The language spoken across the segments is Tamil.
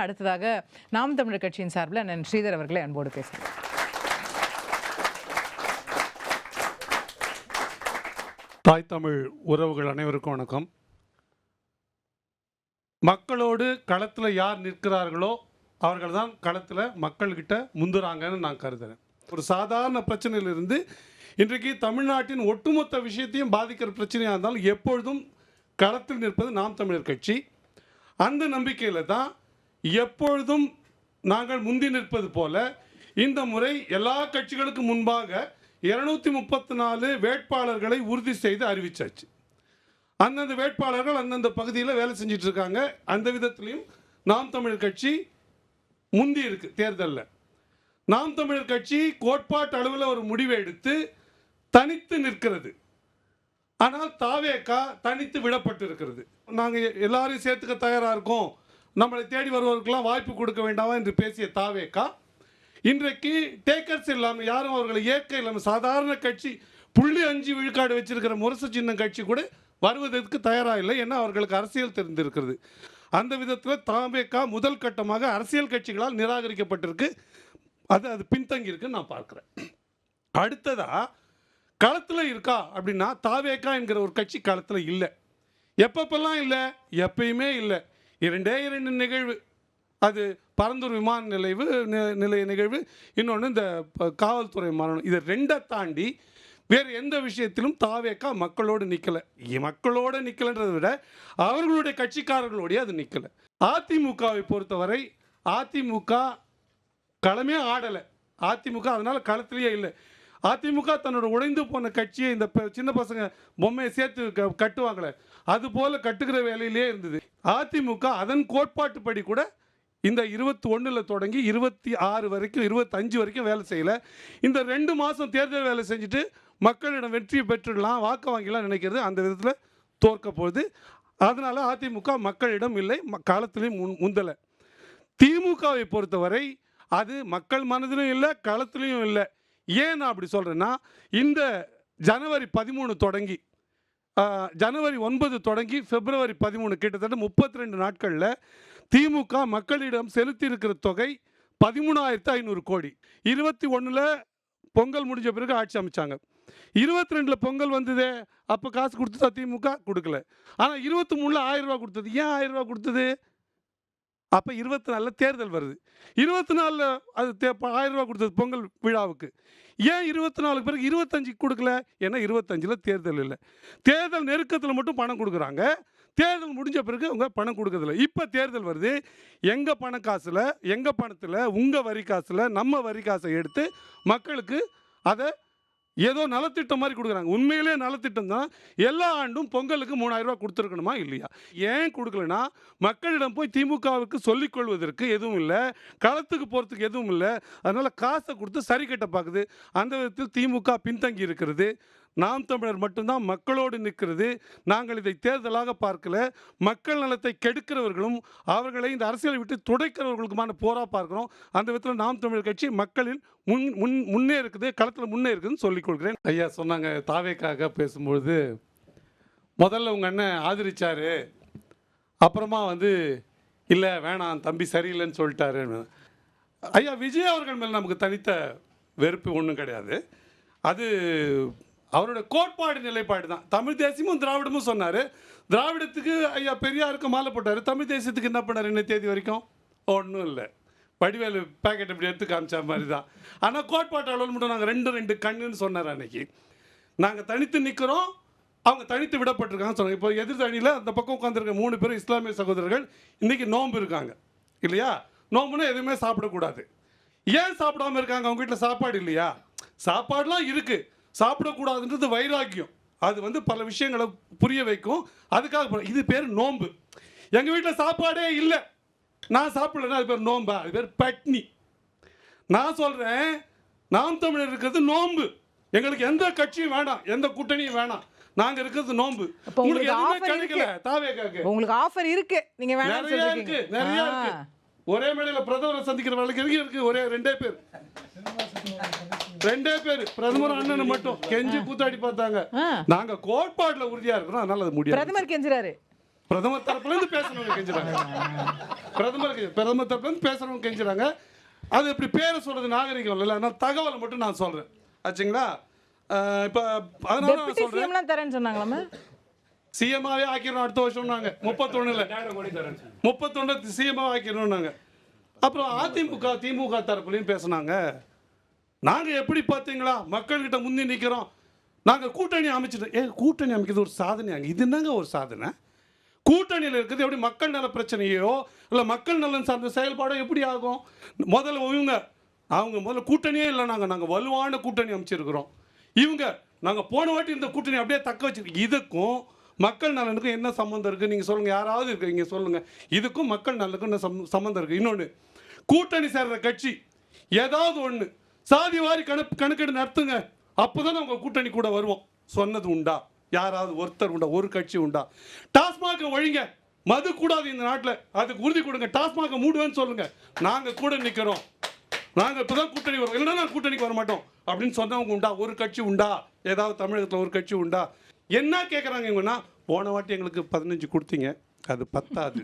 அடுத்ததாக நாம் தமிழர் கட்சியின் சார்பில் அண்ணன் ஸ்ரீதர் அவர்களை அன்போடு பேசுகிறேன். தாய் தமிழ் உறவுகள் அனைவருக்கும் வணக்கம். மக்களோடு களத்தில் யார் நிற்கிறார்களோ அவர்கள் தான் களத்தில் மக்கள்கிட்ட முந்துறாங்கன்னு நான் கருதுகிறேன். ஒரு சாதாரண பிரச்சனையிலிருந்து இன்றைக்கு தமிழ்நாட்டின் ஒட்டுமொத்த விஷயத்தையும் பாதிக்கிற பிரச்சனையாக இருந்தாலும் எப்பொழுதும் களத்தில் நிற்பது நாம் தமிழர் கட்சி. அந்த நம்பிக்கையில் தான் எப்பொழுதும் நாங்கள் முந்தி நிற்பது போல இந்த முறை எல்லா கட்சிகளுக்கு முன்பாக 234 வேட்பாளர்களை உறுதி செய்து அறிவிச்சாச்சு. அந்தந்த வேட்பாளர்கள் அந்தந்த பகுதியில் வேலை செஞ்சிட்டு இருக்காங்க. அந்த விதத்திலையும் நாம் தமிழர் கட்சி முந்தி இருக்கு. தேர்தலில் நாம் தமிழர் கட்சி கோட்பாட்டு அளவில் ஒரு முடிவை எடுத்து தனித்து நிற்கிறது. ஆனால் தாவேகா தனித்து விடப்பட்டு இருக்கிறது. நாங்கள் எல்லாரையும் சேர்த்துக்க தயாராக இருக்கோம், நம்மளை தேடி வருவதற்கெல்லாம் வாய்ப்பு கொடுக்க வேண்டாமா என்று பேசிய தாவேகா இன்றைக்கு டேக்கர்ஸ் இல்லாமல் யாரும் அவர்களை ஏற்க இல்லாமல் சாதாரண கட்சி 0.5 விழுக்காடு வச்சிருக்கிற முரசு சின்னம் கட்சி கூட வருவதற்கு தயாராக இல்லை. ஏன்னா அவர்களுக்கு அரசியல் தெரிந்திருக்கிறது. அந்த விதத்தில் தாவேகா முதல் கட்டமாக அரசியல் கட்சிகளால் நிராகரிக்கப்பட்டிருக்கு. அது பின்தங்கி இருக்குன்னு நான் பார்க்குறேன். அடுத்ததா களத்தில் இருக்கா அப்படின்னா தாவேகா என்கிற ஒரு கட்சி களத்தில் இல்லை. எப்பப்பெல்லாம் இல்லை? எப்பயுமே இல்லை. 2 நிகழ்வு, அது பரந்தூர் விமான நிலைய நிகழ்வு, இன்னொன்று இந்த காவல்துறை மரணம். இது 2 தாண்டி வேறு எந்த விஷயத்திலும் தாவேகா மக்களோடு நிற்கலை. மக்களோடு நிற்கலைன்றதை விட அவர்களுடைய கட்சிக்காரர்களோடைய அது நிற்கலை. அதிமுகவை பொறுத்தவரை அதிமுக களமே ஆடலை. அதிமுக அதனால் களத்திலேயே இல்லை. அதிமுக தன்னோட உடைந்து போன கட்சியை இந்த சின்ன பசங்க பொம்மையை சேர்த்து கட்டுவாங்களே அது போல கட்டுகிற வேலையிலே இருந்தது. அதிமுக அதன் கோட்பாட்டுப்படி கூட இந்த 21 தொடங்கி 26 வரைக்கும் 25 வரைக்கும் வேலை செய்யலை. இந்த 2 மாதம் தேர்தல் வேலை செஞ்சுட்டு மக்களிடம் வெற்றி பெற்றுடலாம், வாக்கு வாங்கிலாம் நினைக்கிறது அந்த விதத்தில் தோற்க போகுது. அதனால் அதிமுக மக்களிடம் இல்லை, களத்திலையும் முந்தலை. திமுகவை பொறுத்தவரை அது மக்கள் மனதிலும் இல்லை, களத்திலையும் இல்லை. ஏன் நான் அப்படி சொல்கிறேன்னா, இந்த ஜனவரி 13 தொடங்கி ஜனவரி 9 தொடங்கி பிப்ரவரி 13 கிட்டத்தட்ட 32 நாட்களில் திமுக மக்களிடம் செலுத்தி இருக்கிற தொகை 13,500 கோடி. 21 பொங்கல் முடிஞ்ச பிறகு ஆட்சி அமைச்சாங்க. 22 பொங்கல் வந்ததே, அப்போ காசு கொடுத்ததா திமுக? கொடுக்கல. ஆனால் 23 1000 ரூபா கொடுத்தது. ஏன் 1000 ரூபா கொடுத்தது? அப்போ 24 தேர்தல் வருது. 24 அது 1000 ரூபா கொடுத்தது பொங்கல் விழாவுக்கு. ஏன் 24 பிறகு 25 கொடுக்கல? ஏன்னா 25 தேர்தல் இல்லை. தேர்தல் நெருக்கத்தில் மட்டும் பணம் கொடுக்குறாங்க. தேர்தல் முடிஞ்ச பிறகு அவங்க பணம் கொடுக்கறதில்ல. இப்போ தேர்தல் வருது, எங்கள் பண காசில், எங்கள் பணத்தில், உங்கள் வரி காசில், நம்ம வரி காசை எடுத்து மக்களுக்கு அதை ஏதோ நலத்திட்டம் மாதிரி கொடுக்குறாங்க. உண்மையிலே நலத்திட்டம் தான். எல்லா ஆண்டும் பொங்கலுக்கு 3000 ரூபா கொடுத்துருக்கணுமா இல்லையா? ஏன் கொடுக்கலனா, மக்களிடம் போய் திமுகவுக்கு சொல்லிக்கொள்வதற்கு எதுவும் இல்லை, களத்துக்கு போகிறதுக்கு எதுவும் இல்லை. அதனால் காசை கொடுத்து சரி கட்ட பார்க்குது. அந்த விதத்தில் திமுக பின்தங்கி இருக்கிறது. நாம் தமிழர் மட்டும்தான் மக்களோடு நிற்கிறது. நாங்கள் இதை தேர்தலாக பார்க்கல, மக்கள் நலத்தை கெடுக்கிறவர்களும் அவர்களை இந்த அரசியலை விட்டு துடைக்கிறவர்களுக்குமான போரா பார்க்கிறோம். அந்த விதத்தில் நாம் தமிழர் கட்சி மக்களின் முன்னே இருக்குது, களத்தில் முன்னே இருக்குதுன்னு சொல்லிக்கொள்கிறேன். ஐயா சொன்னாங்க தாவேக்காக பேசும்பொழுது, முதல்ல உங்கள் அண்ணன் ஆதரிச்சாரு, அப்புறமா இல்லை வேணாம் தம்பி சரியில்லைன்னு சொல்லிட்டாருன்னு. ஐயா விஜய் அவர்கள் மேலே நமக்கு தனித்த வெறுப்பு ஒன்றும் கிடையாது. அது அவரோட கோட்பாடு நிலைப்பாடு தான். தமிழ் தேசியமும் திராவிடமும் சொன்னார். திராவிடத்துக்கு ஐயா பெரியாருக்கு மாலை போட்டார். தமிழ் தேசியத்துக்கு என்ன பண்ணார்? இன்னும் தேதி வரைக்கும் ஒன்றும் இல்லை. வடிவேலு பேக்கெட் இப்படி எடுத்து காமிச்சா மாதிரி தான். ஆனால் கோட்பாட்டு அளவில் மட்டும் நாங்கள் 2 கண்ணுன்னு சொன்னார். அன்னைக்கு நாங்கள் தனித்து நிற்கிறோம், அவங்க தனித்து விடப்பட்டிருக்காங்கன்னு சொன்னாங்க. இப்போ எதிர் அணியில் அந்த பக்கம் உட்காந்துருக்க 3 பேர் இஸ்லாமிய சகோதரர்கள் இன்றைக்கி நோன்பு இருக்காங்க இல்லையா? நோம்புனா எதுவுமே சாப்பிடக்கூடாது. ஏன் சாப்பிடாமல் இருக்காங்க? அவங்க வீட்டில் சாப்பாடு இல்லையா? சாப்பாடுலாம் இருக்குது, சாப்பிடக்கூடாதுன்றது வைராக்கியம். அது பல விஷயங்களை புரிய வைக்கும். அதுக்காக இது பேர் நோன்பு. எங்கள் வீட்டில் சாப்பாடே இல்லை, நான் சாப்பிடலன்னா அது பேர் நோம்பா? அது பேர் பட்னி. நான் சொல்கிறேன், நாம் தமிழர் இருக்கிறது நோன்பு. எங்களுக்கு எந்த கட்சியும் வேணாம், எந்த கூட்டணியும் வேணாம், நாங்கள் இருக்கிறது நோன்பு. உங்களுக்கு எதுவுமே கிடைக்கல. தாவேக்காக்கு உங்களுக்கு ஆஃபர் இருக்கு, நீங்க நிறைய இருக்கு, நிறைய இருக்கு. ஒரே மேடையில் பிரதமரை சந்திக்கிற வேலைக்கு இருக்கு. ஒரே 2 பேர் பிரதமர் அண்ணன் மட்டும் கெஞ்சி கூத்தாடி பார்த்தாங்க. நாங்க கோட்பாடுல உறுதியா இருக்கிறோம், அதனால அது முடியாது. பிரதமர் கெஞ்சுறாரு. பிரதமர் தரப்புல இருந்து பேசுறவங்க கெஞ்சுறாங்க. பிரதமர் தரப்புல இருந்து பேசுறவங்க கெஞ்சுறாங்க. அது எப்படி பேரை சொல்றது நாகரிகம் இல்லை. நான் தகவலை மட்டும் நான் சொல்றேன் ஆச்சுங்களா. இப்போ அதனால நான் டெபுட்டி சொல்றேன், சிஎம்லாம் தரேன்னு சொன்னாங்களாமே. சிஎம்மாவே ஆக்கிடணும் அடுத்த வருஷம் நாங்க 31 சிஎம்மா ஆக்கிடணும் நாங்க. அப்புறம் அதிமுக திமுக தரப்புலையும் பேசுனாங்க. நாங்க எப்படி பார்த்தீங்களா மக்கள்கிட்ட முந்தி நிற்கிறோம், நாங்க கூட்டணி அமைச்சிட்டோம். கூட்டணி அமைக்கிறது ஒரு சாதனையாங்க. இது என்னங்க ஒரு சாதனை? கூட்டணியில் இருக்கிறது எப்படி மக்கள் நல பிரச்சனையோ இல்லை மக்கள் நலன் சார்ந்த செயல்பாடோ எப்படி ஆகும்? முதல்ல அவங்க முதல்ல கூட்டணியே இல்லை, நாங்கள் வலுவான கூட்டணி அமைச்சிருக்கிறோம். இவங்க நாங்கள் போன வாட்டி இந்த கூட்டணி அப்படியே தக்க வச்சிருக்கோம். இதுக்கும் மக்கள் நலனுக்கும் என்ன சம்மந்தம் இருக்குது நீங்கள் சொல்லுங்கள். யாராவது இருக்குறீங்க சொல்லுங்கள். இதுக்கும் மக்கள் நலனுக்கும் என்ன சம்மந்தம் இருக்குது? இன்னொன்று, கூட்டணி சேர்ற கட்சி ஏதாவது ஒன்று சாதி வாரி கணக்கெடு நடத்துங்க, அப்போதான் உங்கள் கூட்டணி கூட வருவோம் சொன்னது உண்டா? யாராவது ஒருத்தர் உண்டா? ஒரு கட்சி உண்டா? டாஸ்மாக ஒழிங்க, மது கூடாது இந்த நாட்டில், அதுக்கு உறுதி கொடுங்க. டாஸ்மாக மூடுவேன்னு சொல்லுங்க, நாங்கள் கூட நிற்கிறோம், நாங்கள் இப்போ தான் கூட்டணி வரோம், இல்லைன்னா நாங்கள் கூட்டணிக்கு வர மாட்டோம் அப்படின்னு சொன்னவங்க உண்டா? ஒரு கட்சி உண்டா? ஏதாவது தமிழகத்தில் ஒரு கட்சி உண்டா? என்ன கேட்குறாங்க இவங்கன்னா, போன வாட்டி எங்களுக்கு 15 கொடுத்தீங்க, அது பத்தாது,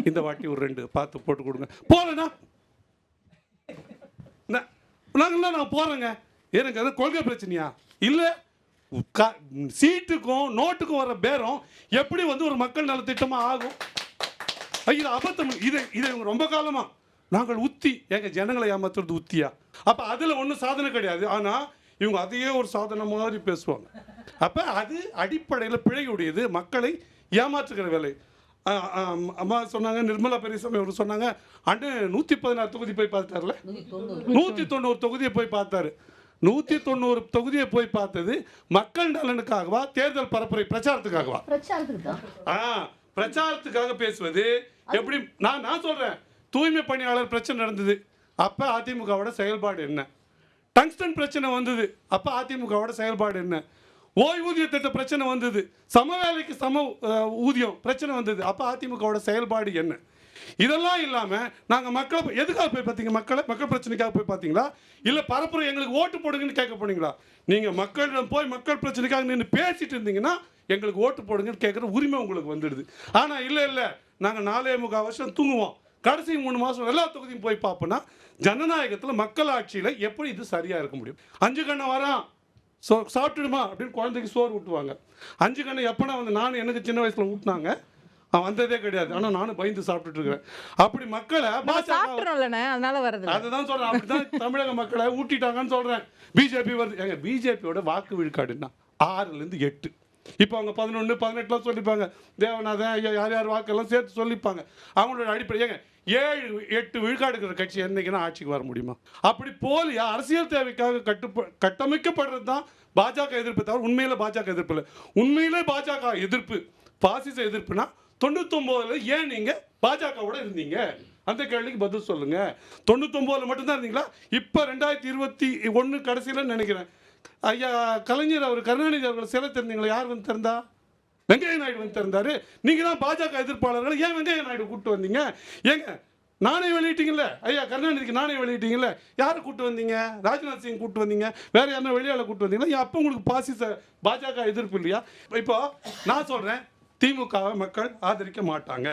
இந்த வாட்டி ஒரு 2 பார்த்து போட்டு கொடுங்க. போகலண்ணா நாங்கள் போகிறேங்க. எனக்கு அது கொள்கை பிரச்சனையா? இல்லை, சீட்டுக்கும் நோட்டுக்கும் வர பேரம் எப்படி ஒரு மக்கள் நல திட்டமாக ஆகும்? இது அபத்தம். இதை ரொம்ப காலமாக நாங்கள் உத்தி எங்கள் ஜனங்களை ஏமாத்துறது உத்தியா? அப்போ அதில் ஒன்றும் சாதனை கிடையாது. ஆனால் இவங்க அதையே ஒரு சாதனை மாதிரி பேசுவாங்க. அப்போ அது அடிப்படையில் பிழையுடையது, மக்களை ஏமாற்றுகிற வேலை. அம்மா சொன்னாங்க, நிர்மலா பெரியசாமி அவர் சொன்னாங்க, அண்ணன் 116 தொகுதி போய் பார்த்தார்ல, 190 தொகுதியை போய் பார்த்தாரு. 190 தொகுதியை போய் பார்த்தது மக்கள் நலனுக்காகவா, தேர்தல் பரப்புரை பிரச்சாரத்துக்காகவா? பிரச்சாரத்துக்காக பேசுவது எப்படி? நான் சொல்றேன், தூய்மை பணியாளர் பிரச்சனை நடந்தது, அப்ப அதிமுகவோட செயல்பாடு என்ன? டங்ஸ்டன் பிரச்சனை வந்தது, அப்ப அதிமுகவோட செயல்பாடு என்ன? ஓய்வூதிய திட்ட பிரச்சனை வந்தது, சம வேலைக்கு சம ஊதியம் பிரச்சனை வந்தது, அப்ப அதிமுகவோட செயல்பாடு என்ன? இதெல்லாம் இல்லாமல் நாங்கள் மக்களை எதுக்காக போய் பார்த்தீங்க? மக்கள் பிரச்சனைக்காக போய் பார்த்தீங்களா? இல்லை பரப்புரை எங்களுக்கு ஓட்டு போடுங்கன்னு கேட்க போனீங்களா? நீங்கள் மக்களிடம் போய் மக்கள் பிரச்சனைக்காக நின்று பேசிட்டு இருந்தீங்கன்னா எங்களுக்கு ஓட்டு போடுங்கன்னு கேட்குற உரிமை உங்களுக்கு வந்துடுது. ஆனால் இல்லை, நாங்கள் 4.25 வருஷம் தூங்குவோம், கடைசி 3 மாதம் எல்லா தொகுதியும் போய் பார்ப்போன்னா ஜனநாயகத்தில் மக்கள் ஆட்சியில் எப்படி இது சரியாக இருக்க முடியும்? 5 கண்ணை வரான் சாப்பிட்டுடுமா அப்படின்னு குழந்தைக்கு சோறு ஊட்டுவாங்க. 5 கண்ணை எப்போனா நானும் எனக்கு சின்ன வயசில் ஊட்டினாங்க, வந்ததே கிடையாது. ஆனால் நானும் பயந்து சாப்பிட்டுட்டு இருக்கிறேன். அப்படி மக்களை அதுதான் சொல்றேன், அப்படிதான் தமிழக மக்களை ஊட்டிட்டாங்கன்னு சொல்றேன். பிஜேபி வருது, எங்க பிஜேபியோட வாக்கு விழுக்காடுன்னா 6லேருந்து 8. இப்போ அவங்க 11, 18 சொல்லிப்பாங்க. தேவநாதன் ஐயா யார் வாக்கெல்லாம் சேர்த்து சொல்லிப்பாங்க. அவங்களோட அடிப்படை 7, 8 விழுக்காடு இருக்கிற கட்சி என்னைக்குன்னா ஆட்சிக்கு வர முடியுமா? அப்படி போலியா அரசியல் தேவைக்காக கட்டமைக்கப்படுறது தான் பாஜக எதிர்ப்பு தவிர உண்மையில பாஜக எதிர்ப்பு இல்லை. உண்மையிலே பாஜக எதிர்ப்பு பாசிச எதிர்ப்புனா 99ல் ஏன் நீங்க பாஜகவோட இருந்தீங்க? அந்த கேள்விக்கு பதில் சொல்லுங்க. 99ல் மட்டும்தான் இருந்தீங்களா? இப்போ 2021 கடைசியில் நினைக்கிறேன், ஐயா கலைஞர் அவர் கருணாநிதி அவர்கள் சிலை திறந்தீங்களா? யார் வந்து திறந்தா? வெங்கைய நாயுடு வந்து திறந்தாரு. நீங்க தான் பாஜக எதிர்ப்பாளர்கள், ஏன் வெங்கைய நாயுடு கூப்பிட்டு வந்தீங்க? ஏங்க நாணயம் வெளியிட்டீங்கல்ல, ஐயா கருணாநிதிக்கு நாணயம் வெளியிட்டீங்கல்ல, யாரை கூப்பிட்டு வந்தீங்க? ராஜ்நாத் சிங் கூப்பிட்டு வந்தீங்க, வேற யாரும் வெளியால கூப்பிட்டு வந்தீங்களா? அப்போ உங்களுக்கு பாசிச பாஜக எதிர்ப்பு இல்லையா? இப்போ நான் சொல்றேன், திமுகவை மக்கள் ஆதரிக்க மாட்டாங்க.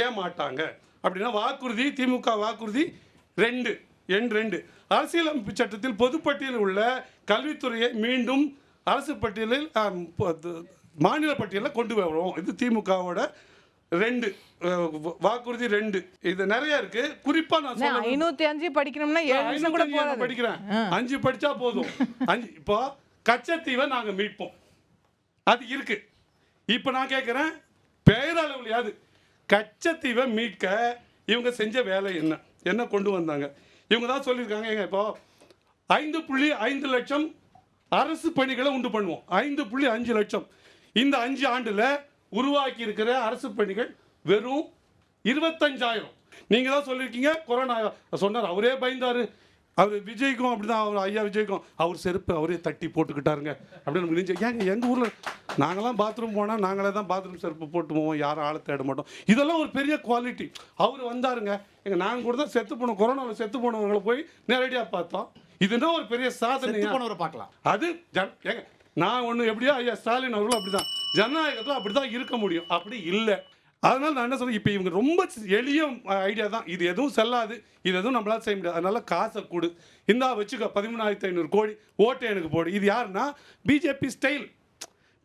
ஏன் மாட்டாங்க அப்படின்னா, வாக்குறுதி திமுக வாக்குறுதி 2 அரசியலமைப்பு சட்டத்தில் பொதுப்பட்டியலில் உள்ள கல்வித்துறையை மீண்டும் அரசு பட்டியலில் மாநில பட்டியலில் கொண்டு வரோம். இது திமுகவோட 2 வாக்குறுதி 2. இது நிறைய இருக்கு. குறிப்பா நான் 505 படிக்கணும்னா 7 கூட படிக்கிறேன், 5 படிச்சா போதும். 5 இப்போ கச்சத்தீவை நாங்க மீட்போம், அது இருக்கு. இப்போ நான் கேட்குறேன், பேரளவுலையாவது கச்சத்தீவை மீட்க இவங்க செஞ்ச வேலை என்ன கொண்டு வந்தாங்க? இவங்க தான் சொல்லியிருக்காங்க, இப்போ 5.5 லட்சம் அரசு பணிகளை உண்டு பண்ணுவோம். 5.5 லட்சம் இந்த 5 ஆண்டுல உருவாக்கி இருக்கிற அரசு பணிகள் வெறும் 25,000. நீங்க தான் சொல்லியிருக்கீங்க. கொரோனா சொன்னார், அவரே பயந்தாரு. அவர் விஜய்க்கும் அப்படிதான், அவர் ஐயா விஜய்க்கும் அவர் செருப்பு அவரே தட்டி போட்டுக்கிட்டாருங்க அப்படின்னு. ஏங்க எங்கள் ஊரில் நாங்களாம் பாத்ரூம் போனால் நாங்களே தான் பாத்ரூம் செருப்பு போட்டு போவோம், யாரும் ஆளை தேட மாட்டோம். இதெல்லாம் ஒரு பெரிய குவாலிட்டி. அவர் வந்தாருங்க, நாங்கள் கூட தான் செத்து போனோம், கொரோனாவில் செத்து போனவங்களை போய் நேரடியாக பார்த்தோம். இதுனா ஒரு பெரிய சாதனை. பார்க்கலாம். அது ஏங்க நான் ஒன்று எப்படியோ ஐயா ஸ்டாலின் அவர்களும் அப்படி தான், ஜனநாயகத்தில் அப்படி தான் இருக்க முடியும். அப்படி இல்லை. அதனால் நான் என்ன சொல்றேன், இப்போ இவங்க ரொம்ப எளிய ஐடியா தான், இது எதுவும் செல்லாது, இது எதுவும் நம்மளால செய்ய முடியாது, அதனால காசை கொடு, இந்தா வச்சுக்க 13,500 கோடி ஓட்டு எனக்கு போடு. இது யாருன்னா பிஜேபி ஸ்டைல்.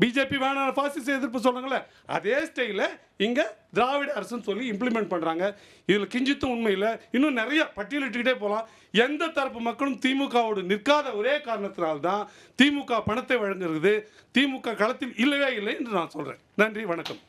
பிஜேபி வேணாம் பாசிச எதிர்ப்பு சொல்கிறாங்களே அதே ஸ்டைலில் இங்கே திராவிட அரசுன்னு சொல்லி இம்ப்ளிமெண்ட் பண்ணுறாங்க. இதில் கிஞ்சித்தும் உண்மையில் இன்னும் நிறைய பட்டியலிட்டுக்கிட்டே போகலாம். எந்த தரப்பு மக்களும் திமுகவோடு நிற்காத ஒரே காரணத்தினால்தான் திமுக பணத்தை வழங்குறது, திமுக களத்தில் இல்லவே இல்லை என்று நான் சொல்கிறேன். நன்றி, வணக்கம்.